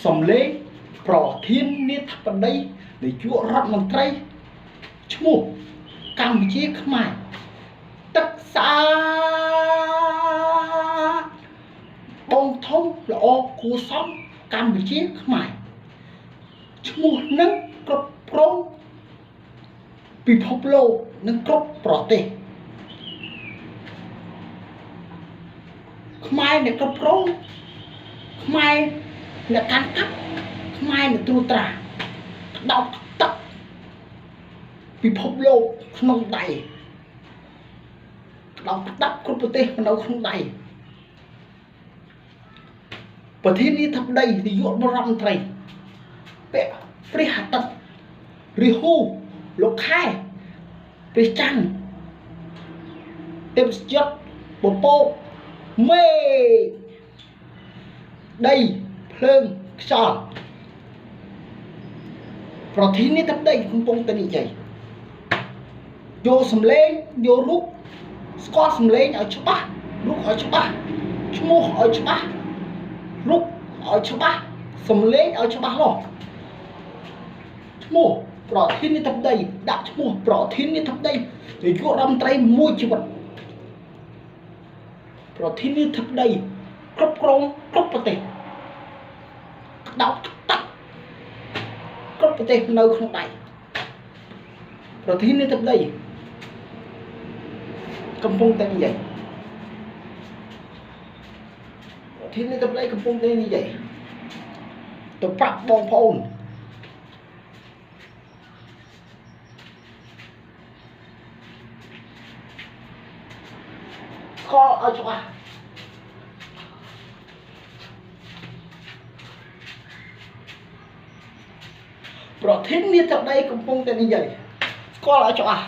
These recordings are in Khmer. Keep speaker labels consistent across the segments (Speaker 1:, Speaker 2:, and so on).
Speaker 1: សំលេងប្រធាននាយកបតីនាយករដ្ឋមន្ត្រីឈ្មោះកម្ពុជាខ្មែរទឹកសាបងធំល្អគួរសមកម្ពុជាខ្មែរឈ្មោះនឹងគ្រប់គ្រងពិភពលោកនិងគ្រប់ប្រទេសខ្មែរអ្នកគ្រប់គ្រងខ្មែរអ្នកកាន់កាប់ខ្មែរអ្នកត្រួតត្រាក្តោបទឹកពិភពលោកក្នុងដៃក្តោបទឹកគ្រប់ប្រទេសនៅក្នុងដៃប្រធានាធិបតីនាយករដ្ឋមន្ត្រីពាក់ព្រះអាទិត្យរាហូលោកខែព្រះច័ន្ទទេពយុទ្ធបពកមេដីភ្លើងខ្យល់ប្រធានាធិបតីកំពុងតែនិយាយយកសម្លេងយករូបស្គាល់សម្លេងឲ្យច្បាស់រូបឲ្យច្បាស់ឈ្មោះឲ្យច្បាស់រូបឲ្យច្បាស់សម្លេងឲ្យច្បាស់លាស់ឈ្មោះប្រធានាធិបតីដាក់ឈ្មោះប្រធានាធិបតីនាយករដ្ឋមន្ត្រីមួយជីវិតប្រធានាធិបតីគ្រប់គ្រងគ្រប់ប្រទេសក្តោបទឹកគ្រប់ប្រទេសនៅក្នុងដៃប្រធានាធិបតីកំពុងតែនិយាយប្រធានាធិបតីកំពុងតែនិយាយទៅប្រាប់បងប្អូនខលឲ្យច្បាស់ប្រធានាធិបតីកំពុងតែនិយាយស្គាល់ឲ្យច្បាស់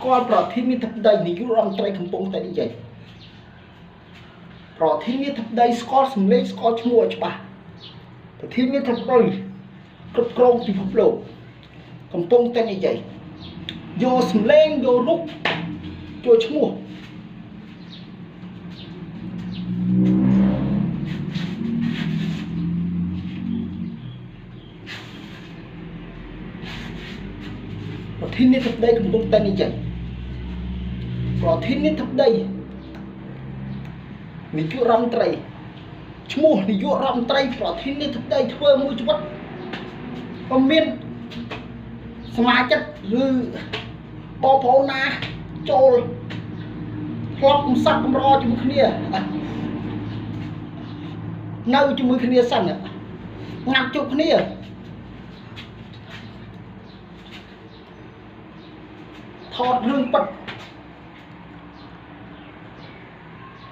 Speaker 1: គាត់ប្រធានាធិបតីនាយករដ្ឋមន្ត្រីកំពុងតែនិយាយប្រធានាធិបតីស្គាល់សម្លេងស្គាល់ឈ្មោះឲ្យច្បាស់ប្រធានាធិបតីគ្រប់គ្រងពិភពលោកកំពុងតែនិយាយយកសម្លេងយករូបយកឈ្មោះប្រធានាធិបតីកំពុងតែនិយាយប្រធានាធិបតីនាយករដ្ឋមន្ត្រីឈ្មោះនាយករដ្ឋមន្ត្រីប្រធានាធិបតីធ្វើមួយជីវិតក៏មានសមាជិកឬបងប្អូនណាចូលធ្លាប់កំសត់កំរជាមួយគ្នានៅជាមួយគ្នាសិនងាត់ជួបគ្នាថតរឿងពិត